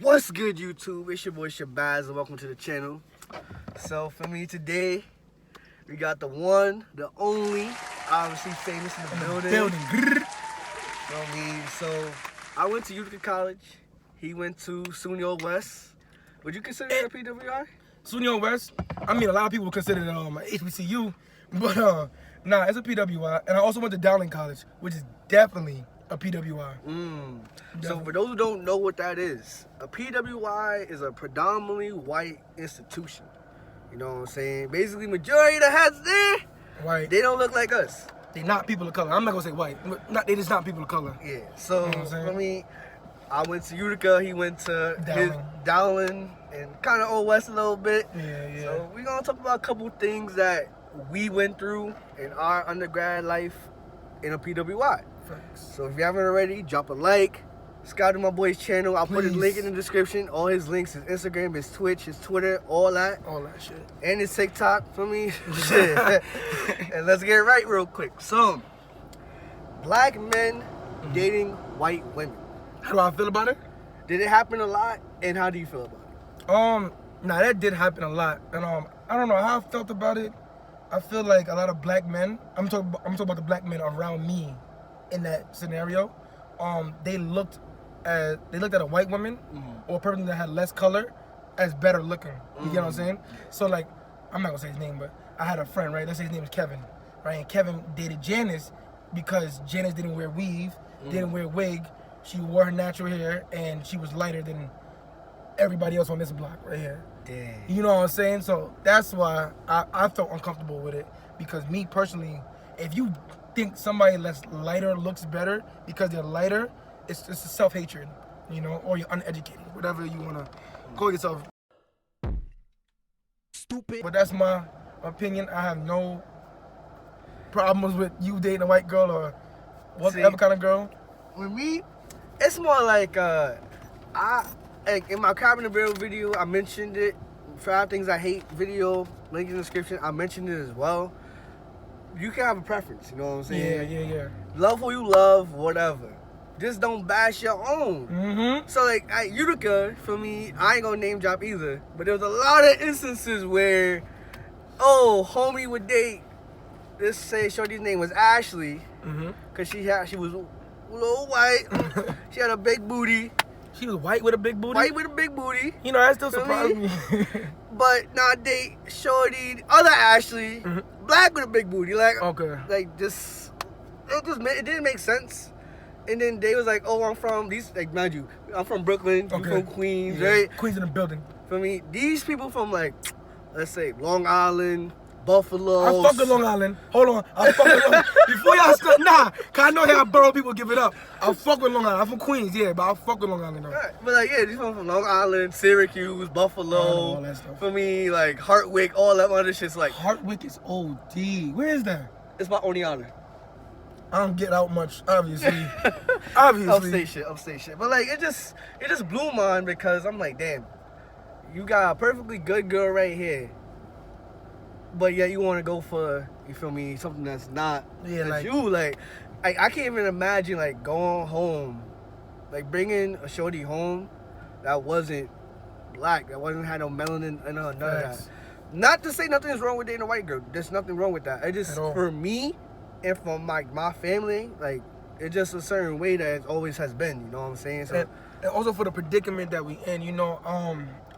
What's good, YouTube? It's your boy Shabazz, and welcome to the channel. So for me today, we got the one, the only, obviously famous in the building. For me, so I went to Utica College. He went to SUNY West. Would you consider it a PWI? SUNY West. I mean, a lot of people consider it HBCU, but nah, it's a PWI. And I also went to Dowling College, which is definitely a PWI. So for those who don't know what that is, a PWI is a predominantly white institution. You know what I'm saying? Basically, majority of the hats there, White. they don't look like us. They not people of color. I'm not gonna say white. They just not people of color. Yeah. So You know what I'm saying? for me, I went to Utica. He went to Dowling and kind of Old West a little bit. Yeah. So we're gonna talk about a couple things that we went through in our undergrad life in a PWI. Thanks. So if you haven't already, drop a like. Subscribe to my boy's channel. I'll put his Please. link in the description. All his links, his Instagram, his Twitch, his Twitter, all that. All that shit. And his TikTok for me. Shit. And let's get right real quick. So, black men dating white women. How do I feel about it? Did it happen a lot? And how do you feel about it? Nah, that did happen a lot. And I don't know how I felt about it. I feel like a lot of black men, I'm talking about the black men around me in that scenario. They looked at a white woman or a person that had less color as better looking. You get what I'm saying? So like, I'm not gonna say his name, but I had a friend, right? Let's say his name is Kevin, right? And Kevin dated Janice because Janice didn't wear weave, didn't wear wig. She wore her natural hair, and she was lighter than everybody else on this block right here. Damn. You know what I'm saying? So that's why I felt uncomfortable with it, because me personally, if you think somebody that's lighter looks better because they're lighter, it's a self-hatred, you know, or you're uneducated, whatever you want to call yourself. Stupid. But that's my opinion. I have no problems with you dating a white girl or whatever kind of girl. With me, it's more like like in my Carbon and Barrel video, I mentioned it. 5 Things I Hate video, link in the description. I mentioned it as well. You can have a preference, you know what I'm saying? Yeah. Love who you love, whatever. Just don't bash your own. So like at Utica, for me, I ain't gonna name drop either, but there was a lot of instances where, homie would date, let's say shorty's name was Ashley, cause she was a little white, she had a big booty. She was white with a big booty? White with a big booty. You know, that still surprised me. But now date shorty, other Ashley, black with a big booty. Like, okay. Like it didn't make sense. And then they was like, oh, I'm from mind you, I'm from Brooklyn, you from Queens, right? Queens in the building. For me, these people from like, let's say Long Island, Buffalo. I fuck with Long Island. Hold on. I fuck with Long Island. Before y'all start, cause I know how borough people give it up. I fuck with Long Island. I'm from Queens, yeah, but I fuck with Long Island though. Right. But like, yeah, these people from Long Island, Syracuse, Buffalo. All that stuff. For me, like Hartwick, all that other shit's like. Hartwick is OD. Where is that? It's my only honor. I don't get out much, obviously. Obviously. Upstate shit. But like, it just blew my mind, because I'm like, damn, you got a perfectly good girl right here, but yeah, you want to go for, you feel me, something that's not like you. Like, I can't even imagine like going home, like bringing a shorty home that wasn't black, that had no melanin and none of that. Not to say nothing is wrong with dating a white girl. There's nothing wrong with that. It just, for me and from my family, like, it's just a certain way that it always has been. You know what I'm saying? So, and also for the predicament that we in, you know,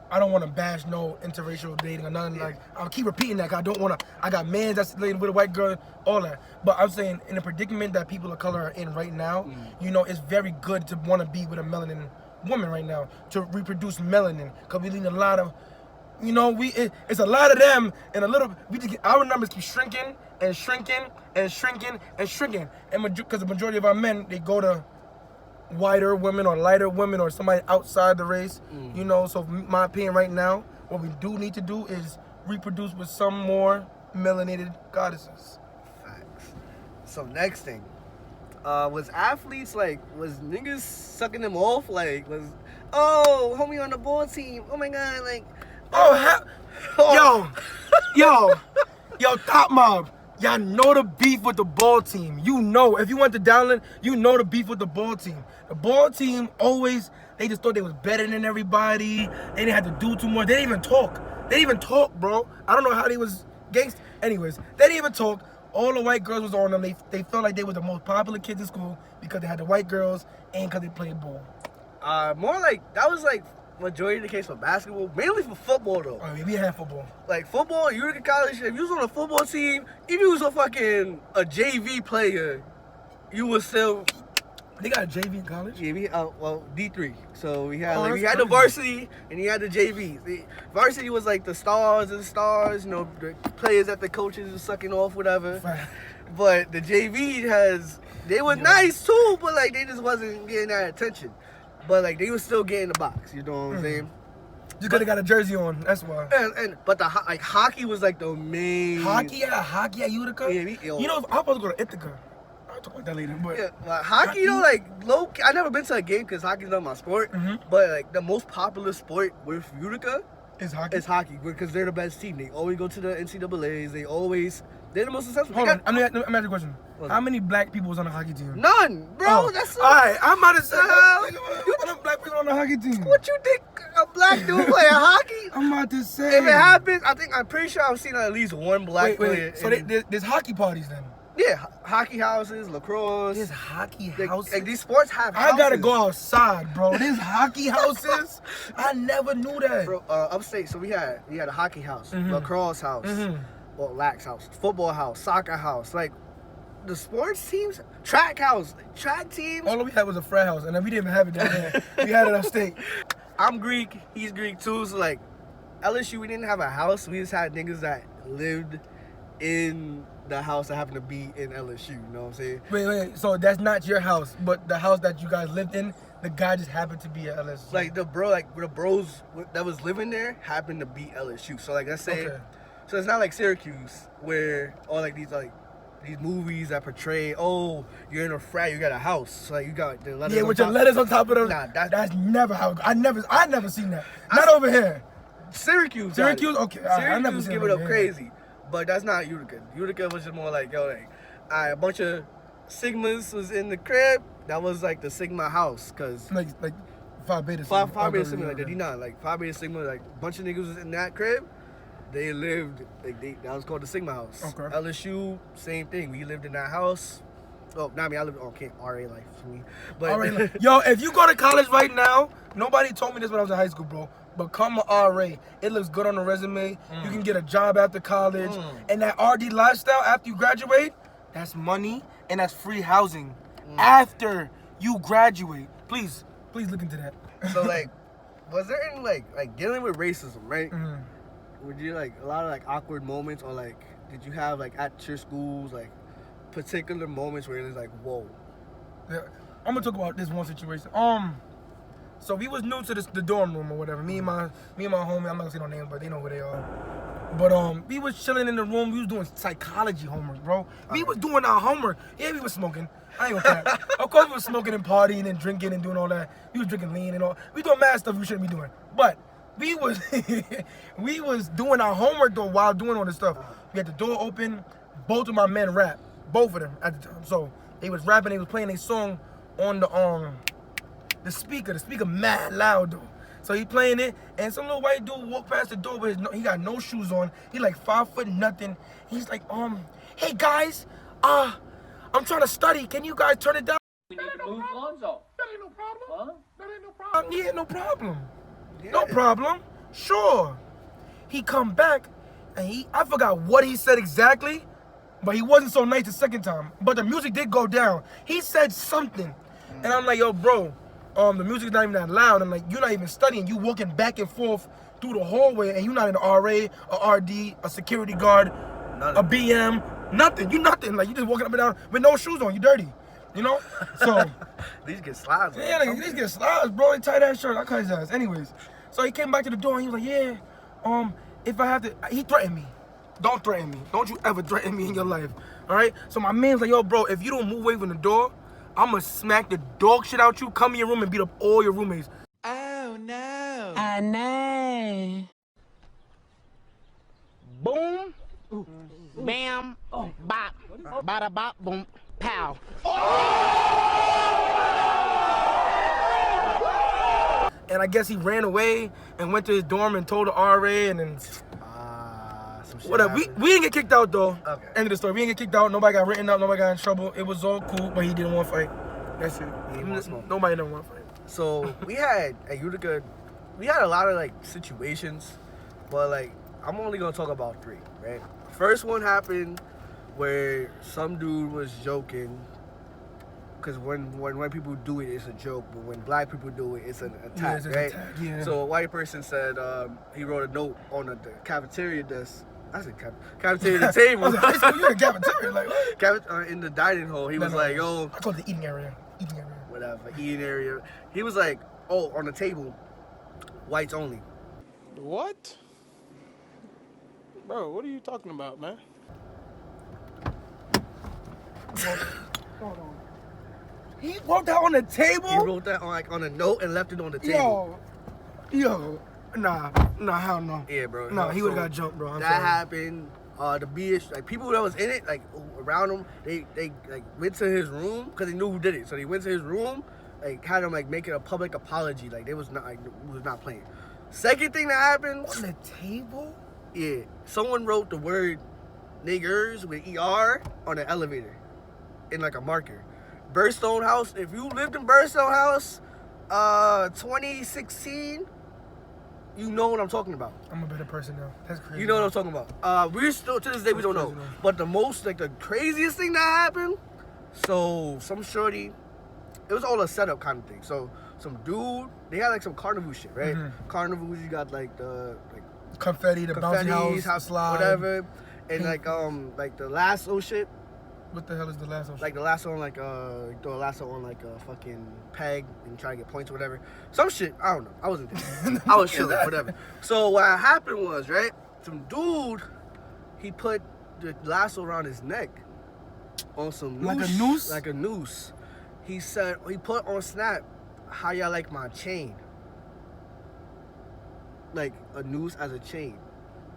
I don't want to bash no interracial dating or nothing. Like, I'll keep repeating that, 'cause I don't want to. I got mans that's dating with a white girl, all that. But I'm saying, in the predicament that people of color are in right now, you know, it's very good to want to be with a melanin woman right now, to reproduce melanin, because we need a lot of, you know, it's a lot of them, and our numbers keep shrinking and shrinking and shrinking and shrinking, and because the majority of our men, they go to whiter women or lighter women or somebody outside the race, you know. So my opinion right now, what we do need to do is reproduce with some more melanated goddesses. Facts. So next thing, was athletes, like, was niggas sucking them off? Like, was, homie on the ball team, oh my god, like, yo, Top Mob, y'all know the beef with the ball team. You know, if you went to Dowling, you know the beef with the ball team. The ball team always They just thought they was better than everybody. They didn't have to do too much. They didn't even talk. They didn't even talk, bro. I don't know how they was gangsta. Anyways, they didn't even talk. All the white girls was on them. They felt like they were the most popular kids in school because they had the white girls and because they played ball. More like, that was like majority of the case for basketball, mainly for football though. I mean, we had football. Like football, Utica College, if you was on a football team, if you was a JV player, you was still... They got a JV in college? Yeah, well, D3. So we had Oh, we had the varsity and you had the JV. The varsity was like the stars, you know, the players that the coaches were sucking off, whatever. But the JV they were nice too, but like they just wasn't getting that attention. But like they was still getting the box, you know what I'm saying? Just because they got a jersey on, that's why. But hockey was like the main... Hockey at Utica? Yeah, you know, I'm supposed to go to Ithaca. I'll talk about that later, but... Yeah, like hockey, you know, like, I never been to a game because hockey's not my sport. But like the most popular sport with Utica is hockey. Is hockey because they're the best team. They always go to the NCAAs. They're the most successful. Hold on, I'm asking a question. How many black people was on the hockey team? None, bro. That's all right. I'm about to say, what black people on the hockey team? What you think a black dude playing hockey? I'm about to say. If it happens, I'm pretty sure I've seen at least one black player. So there's hockey parties then? Yeah, hockey houses, lacrosse. There's hockey houses. Like these sports have houses. I gotta go outside, bro. There's hockey houses. I never knew that. Bro, upstate, so we had a hockey house, lacrosse house, well, lax house, football house, soccer house, like the sports teams, track teams. All we had was a frat house, and then we didn't have it down there. We had it upstate. I'm Greek, he's Greek too, so like LSU, we didn't have a house. We just had niggas that lived in the house that happened to be in LSU, you know what I'm saying? Wait, so that's not your house, but the house that you guys lived in, the guy just happened to be at LSU. Like the bros that was living there happened to be LSU. So like let's say, so it's not like Syracuse where all like these movies that portray, oh, you're in a frat, you got a house, so like you got the letters. Yeah, with your letters on top of them. Nah, that's never how. I never seen that. Not over here. Syracuse, okay. I never Syracuse give it up crazy. But that's not Utica. Utica was just more like, yo, like, a bunch of Sigmas was in the crib. That was like the Sigma house, cause like Phi Beta Sigma. Phi Beta Sigma, like D9, like Phi Beta Sigma, like a bunch of niggas was in that crib. They lived, like that was called the Sigma house. Okay. LSU, same thing. We lived in that house. Oh, not me. I lived RA life for me. But RA life. Yo, if you go to college right now, nobody told me this when I was in high school, bro. Become an RA. It looks good on the resume. You can get a job after college. And that RD lifestyle after you graduate, that's money and that's free housing after you graduate. Please look into that. So like, was there any like dealing with racism, right? Would you like a lot of like awkward moments, or like did you have like at your schools like particular moments where it was like, whoa? Yeah, I'm gonna talk about this one situation. So we was new to the dorm room or whatever. Me and my homie, I'm not gonna say no names, but they know who they are. But we was chilling in the room. We was doing psychology homework, bro. We was doing our homework. Yeah, we was smoking. I ain't gonna cap. Of course we was smoking and partying and drinking and doing all that. We was drinking lean and all. We doing mad stuff we shouldn't be doing. But we was we was doing our homework though while doing all this stuff. We had the door open. Both of my men rap. Both of them at the time. So they was rapping. They was playing a song on the speaker mad loud though. So he playing it, and some little white dude walked past the door with he got no shoes on. He like 5 foot nothing. He's like, hey guys, I'm trying to study. Can you guys turn it down? We need to move Lonzo. That ain't no problem. Huh? That ain't no problem. Yeah, no problem. Yeah. No problem. Sure. He come back, and I forgot what he said exactly, but he wasn't so nice the second time. But the music did go down. He said something. And I'm like, yo, bro, the music's not even that loud. I'm like, you're not even studying. You walking back and forth through the hallway, and you're not an RA, a RD, a security guard, a BM, nothing. You nothing. Like, you just walking up and down with no shoes on. You dirty. You know? So. These get slides. Yeah, these get slides, bro. They tight ass shirt. I cut his ass. Anyways. So he came back to the door, and he was like, yeah, if I have to, he threatened me. Don't threaten me. Don't you ever threaten me in your life. All right? So my man's like, yo, bro, if you don't move away from the door, I'm going to smack the dog shit out you, come in your room and beat up all your roommates. Oh, no. I know. Boom. Bam. Bop. Bada bop. Boom. Pow. and I guess he ran away and went to his dorm and told the RA, and then some shit whatever. We happened. didn't get kicked out though. Okay. End of the story. We didn't get kicked out. Nobody got written up. Nobody got in trouble. It was all cool, but he didn't want to fight. That's it. He didn't want to smoke. Nobody didn't want to fight. So we had at Utica, we had a lot of like situations, but like I'm only gonna talk about 3, right? First one happened where some dude was joking, because when white people do it, it's a joke, but when black people do it, it's an attack, it's an right? attack, yeah. So a white person said he wrote a note on the cafeteria desk. I said cafeteria table. I was like, high school, you in the cafeteria, like what? In the dining hall, he was like, yo, I call it the eating area. whatever, eating area. He was like, oh, on the table, whites only. What? Bro, what are you talking about, man? Hold on. He wrote that on the table? He wrote that on a note and left it on the table. Yo, nah, hell no. Yeah, bro. Nah, he would have So got jumped, bro. I'm that sorry. happened. The BH, like people that was in it, like around him, they like went to his room because they knew who did it. So they went to his room, like had him like making a public apology, like they was not playing. Second thing that happened, On the table? yeah, someone wrote the word niggers with ER on the elevator in like a marker. Birdstone House. If you lived in Birdstone House, 2016, you know what I'm talking about. I'm a better person now. That's crazy. You know what I'm talking about. We're still, to this day, we don't know. But the most, like, the craziest thing that happened, so some shorty, it was all a setup kind of thing. So some dude, they had, like, some carnival shit, right? Mm-hmm. Carnivals, you got, like, the, like, confetti, the bouncy house, slide. whatever. And, like, the lasso shit. What the hell is the lasso? Like, the lasso on, like, throw a lasso on, like, a fucking peg and try to get points or whatever. Some shit, I don't know. I wasn't there. I was chilling, whatever. So, what happened was, right, some dude, he put the lasso around his neck on some noose. Like a noose? Like a noose. He said, he put on Snap, how y'all like my chain? Like, a noose as a chain.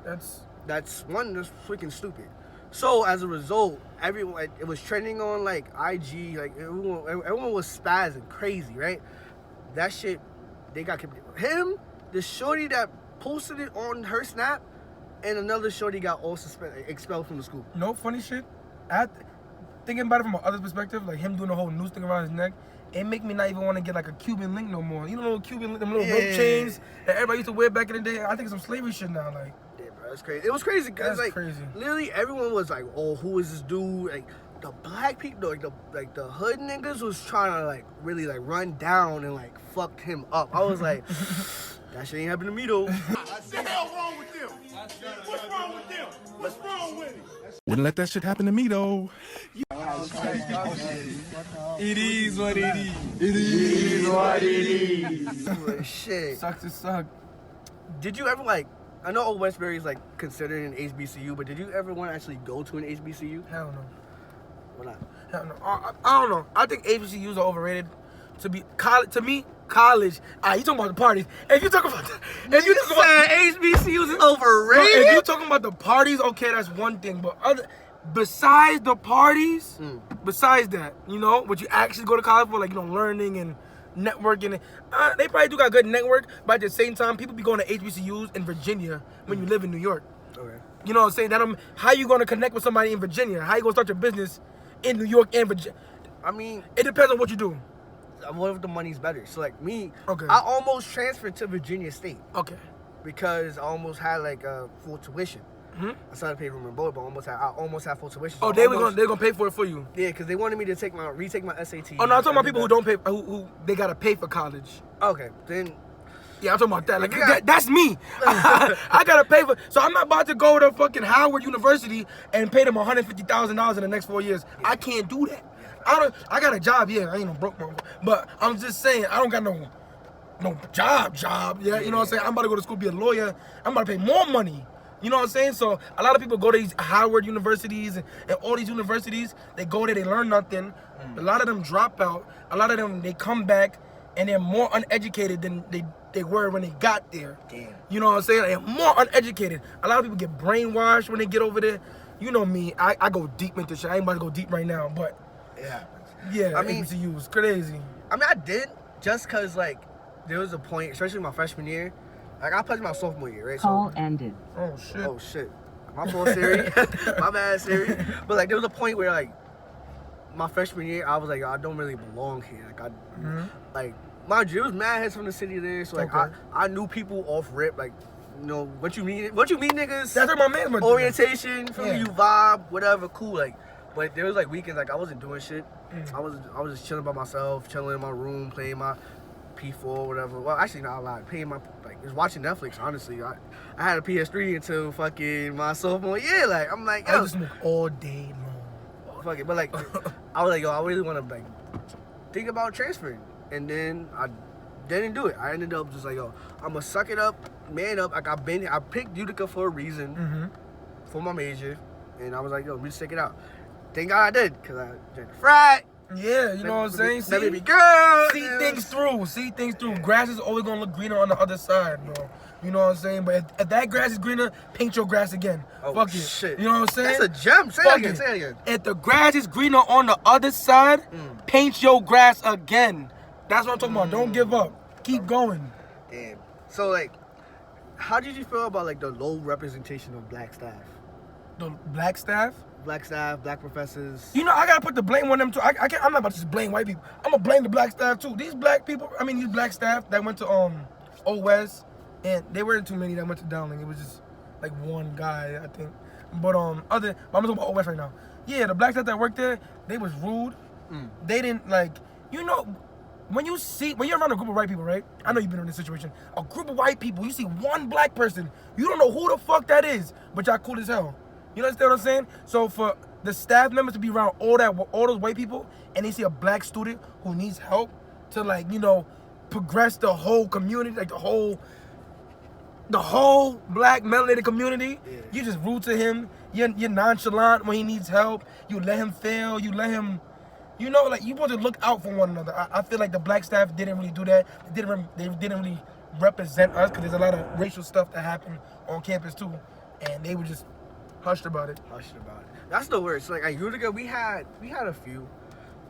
That's freaking stupid. So as a result, everyone, it was trending on like IG, like everyone was spazzing crazy, right? That shit, they got him, the shorty that posted it on her Snap, and another shorty got all expelled from the school. No funny shit. Thinking about it from another perspective, like him doing the whole noose thing around his neck, it make me not even want to get like a Cuban link no more. You know, little Cuban link, them little rope chains that everybody used to wear back in the day. I think it's some slavery shit now, like. That's crazy. It was crazy because like crazy. Literally everyone was like, "Oh, who is this dude?" Like the black people, like the hood niggas was trying to like really like run down and like fuck him up. I was like, that shit ain't happened to me though. What the hell wrong with them? What's wrong with them? What's wrong with it? Wouldn't let that shit happen to me though. It is what it is. It is what it is. Shit. Sucks to suck. Did you ever like? I know Old Westbury is like considered an HBCU, but did you ever want to actually go to an HBCU? Hell no. Why not? Hell no. I don't know. I think HBCUs are overrated. To me, college. You talking about the parties? If you talking about, HBCUs is overrated. if you talking about the parties, okay, that's one thing. But besides the parties, besides that, you know, what you actually go to college for, like learning and networking, they probably do got good network, but at the same time, people be going to HBCUs in Virginia when you live in New York. Okay. You know what I'm saying? How you gonna connect with somebody in Virginia? How you gonna start your business in New York and Virginia? I mean, it depends on what you do. What if the money's better? So like me, Okay. I almost transferred to Virginia State Okay. because I almost had like a full tuition. Mm-hmm. I started paying room and board, but I almost had full tuition. Oh, So they're almost- gonna pay for it for you. Yeah, because they wanted me to retake my SAT. Oh no, I'm talking about people who don't pay, who they gotta pay for college. Okay, then Yeah, I'm talking about that. Like Yeah. that's me. I gotta pay for. So I'm not about to go to fucking Howard University and pay them $150,000 in the next 4 years. I can't do that. I got a job. Yeah, I ain't no broke motherfucker. But I'm just saying, I don't got no job. Yeah, you know what I'm saying. I'm about to go to school, be a lawyer. I'm about to pay more money. You know what I'm saying? So a lot of people go to these Howard universities and all these universities. They go there, they learn nothing. A lot of them drop out. A lot of them, they come back and they're more uneducated than they were when they got there. Damn. You know what I'm saying? They're more uneducated. A lot of people get brainwashed when they get over there. You know me, I go deep into shit. I ain't about to go deep right now, but yeah. yeah, I mean, HBCU was crazy. I mean, I did just because like there was a point, especially my freshman year. Like I pledged my sophomore year, right? Call ended. Oh shit. Oh shit. My fault, Siri. My bad, Siri. But like there was a point where like my freshman year, I was like, I don't really belong here. Like like mind you, there was mad heads from the city there, so like I knew people off rip, like you know what you mean niggas. That's what my man went orientation, you vibe, whatever, cool. Like, but there was like weekends like I wasn't doing shit. I was just chilling by myself, chilling in my room, playing my P4, whatever. Well, actually, not a lot. Paying my just watching Netflix. Honestly, I had a PS3 until fucking my sophomore year. Like, I'm like, I yo, just smoke all day long. fuck it. But like, I was like, yo, I really want to like think about transferring, and then I didn't do it. I ended up just like, yo, I'm gonna suck it up, man up. Like I picked Utica for a reason, for my major, and I was like, yo, let me just check it out. Thank God I did, cause I drank a frat. Yeah, you know what I'm saying? That baby girl. See things through. See things through. Grass is always gonna look greener on the other side, bro. You know what I'm saying? But if that grass is greener, paint your grass again. Oh, fuck it. Shit. You know what I'm saying? That's a gem. Say it again. If the grass is greener on the other side, paint your grass again. That's what I'm talking about. Don't give up. Keep going. Damn. So like, how did you feel about like the low representation of black staff? The black staff? Black staff, black professors. You know, I gotta put the blame on them too. I'm not about to just blame white people. I'm gonna blame the black staff too. These black people, these black staff that went to OS, and they weren't too many that went to Dowling. It was just like one guy, I think. But I'm talking about OS right now. Yeah, the black staff that worked there, they was rude. They didn't like, you know, when you're around a group of white people, right? I know you've been in this situation. A group of white people, you see one black person, you don't know who the fuck that is, but y'all cool as hell. You understand what I'm saying? So for the staff members to be around all those white people, and they see a black student who needs help to like, you know, progress the whole community, like the whole black melanated community, you just rude to him. You're nonchalant when he needs help. You let him fail. You let him, you know, like you want to look out for one another. I feel like the black staff didn't really do that. They didn't really represent us because there's a lot of racial stuff that happened on campus too, and they were just hushed about it. That's the worst. Like at Utica, we had a few.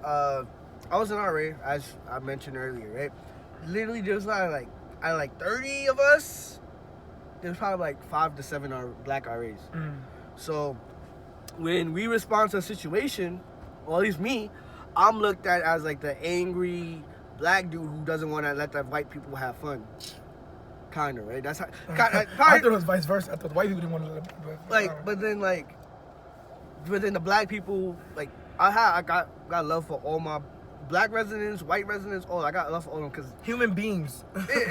I was in RA, as I mentioned earlier, right? Literally, there was like 30 of us. There was probably like 5 to 7 black RAs. So when we respond to a situation, or at least me, I'm looked at as like the angry black dude who doesn't want to let the white people have fun. Kinda, right? That's how. I thought it was vice versa. I thought the white people didn't want to let them. But then the black people, like I got love for all my black residents, white residents, all. I got love for all of them because human beings.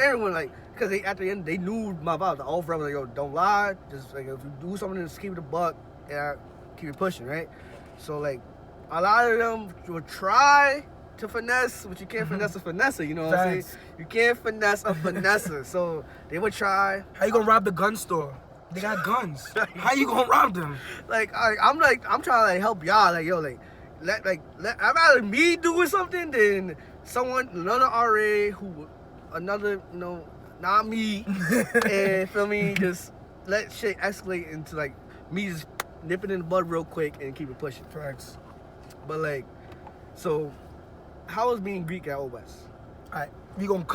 Everyone like because at the end they knew my vibe. The all forever like, yo, don't lie. Just like if you do something, just keep it a buck and keep it pushing, right? So like a lot of them would try to finesse, but you can't finesse a finesser, you know what I'm saying? You can't finesse a finesser, so they would try. How you gonna rob the gun store? They got guns. How you gonna rob them? I'm trying to like help y'all, like yo, let I'd rather me doing something than another RA another, you know, not me, and feel me, just let shit escalate into like me just nipping in the bud real quick and keep it pushing. Facts. But like, so. How is being Greek at OS? Alright, we gonna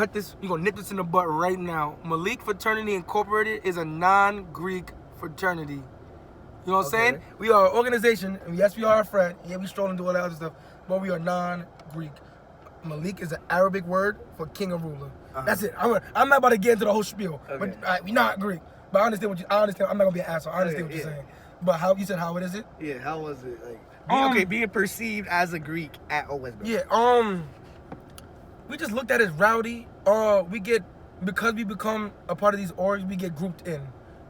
nip this in the butt right now. Malik Fraternity Incorporated is a non-Greek fraternity. You know what I'm saying? We are an organization, and yes, we are a frat. Yeah, we stroll and do all that other stuff, but we are non-Greek. Malik is an Arabic word for king or ruler. That's it. I'm not about to get into the whole spiel, but we not Greek. But I understand I'm not gonna be an asshole. I understand what you're saying. But how you said how it is it? Yeah, how was it like? Being perceived as a Greek at OS. Yeah, we just looked at it as rowdy. Because we become a part of these orgs, we get grouped in.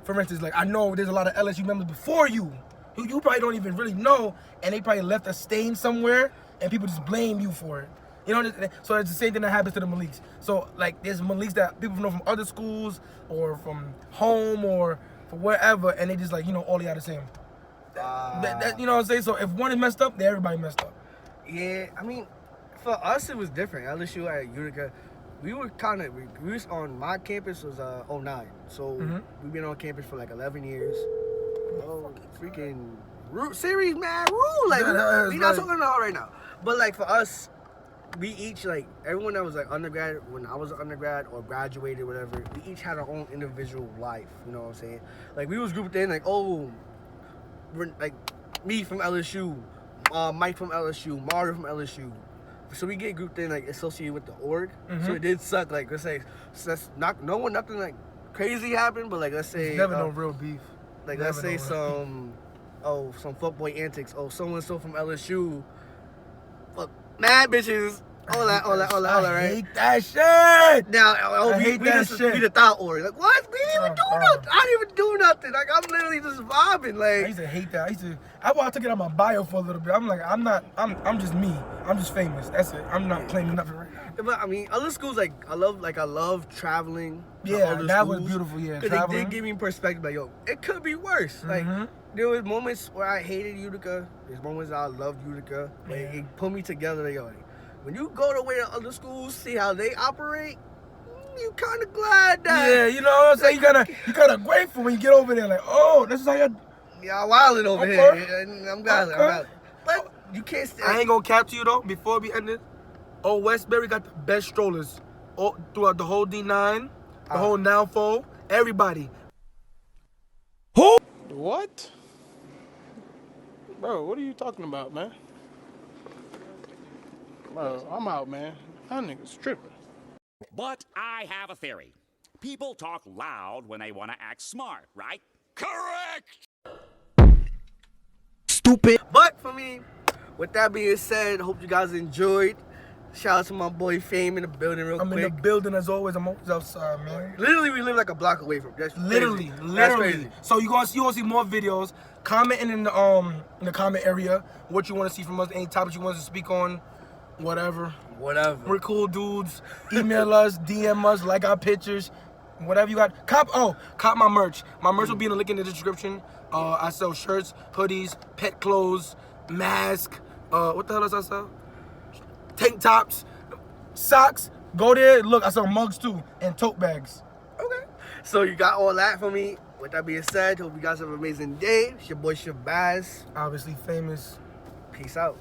For instance, like I know there's a lot of LSU members before you who you probably don't even really know, and they probably left a stain somewhere, and people just blame you for it. You know, so it's the same thing that happens to the Maliks. So like there's Maliks that people know from other schools or from home or from wherever, and they just like, you know, all they are the same. You know what I'm saying? So if one is messed up, then everybody messed up. Yeah, I mean, for us it was different. LSU at Utica, we was on my campus was 09. So we've been on campus for like 11 years. Oh, freaking series, man, rule. Like we not talking about right now. But like for us, we each, like, everyone that was, like, undergrad, when I was an undergrad or graduated, whatever, we each had our own individual life, you know what I'm saying? Like, we was grouped in, like, oh, we're, like, me from LSU, Mike from LSU, Mario from LSU. So we get grouped in, like, associated with the org. So it did suck, like, let's say, so that's not, nothing, like, crazy happened, but, like, let's say. There's never no real beef. Like, Never let's say no some fuckboy antics. Oh, so-and-so from LSU. Fuck, mad bitches. All that, I right? hate that shit. Now, I hate that shit. We the thought org. Like, what? We didn't even do nothing. I didn't even do nothing. Like, I'm literally just vibing. I Like, used to hate that. I took it on my bio for a little bit. I'm like, I'm just me. I'm just famous. That's it. I'm not claiming nothing right now. but I mean, other schools, like, I love traveling. to Yeah, other that was schools, beautiful, yeah, Because they traveling. did give me perspective, like, yo, it could be worse. Like, there was moments where I hated Utica. There's moments I loved Utica. Like, it put me together, like, yo, when you go to way to other schools, see how they operate, you kind of glad that. Yeah, you know what I'm saying? You kind of grateful when you get over there, like, oh, this is how you. Y'all wildin' over Okay. here. And I'm glad. Okay. But you can't stay. I ain't gonna cap to you though. Before we end it, Westbury got the best strollers throughout the whole D9, the whole Nalfo, everybody. What? Bro, what are you talking about, man? Bro, I'm out, man. That nigga's tripping. But I have a theory. People talk loud when they want to act smart, right? Correct! Stupid. But for me, with that being said, hope you guys enjoyed. Shout out to my boy Fame in the building real I'm quick. in the building as always. I'm always outside, man. Literally, we live like a block away from. That's Literally. crazy. That's crazy. So you gonna see more videos. Commenting in the comment area what you want to see from us, any topics you want us to speak on, whatever. We're cool dudes. Email us, DM us, like our pictures, whatever you got. Cop my merch. My merch will be in the link in the description. I sell shirts, hoodies, pet clothes, mask. What the hell else I sell? Tank tops, socks. Go there. Look, I sell mugs too and tote bags. Okay. So you got all that for me. With that being said, hope you guys have an amazing day. It's your boy Shabazz. Obviously famous. Peace out.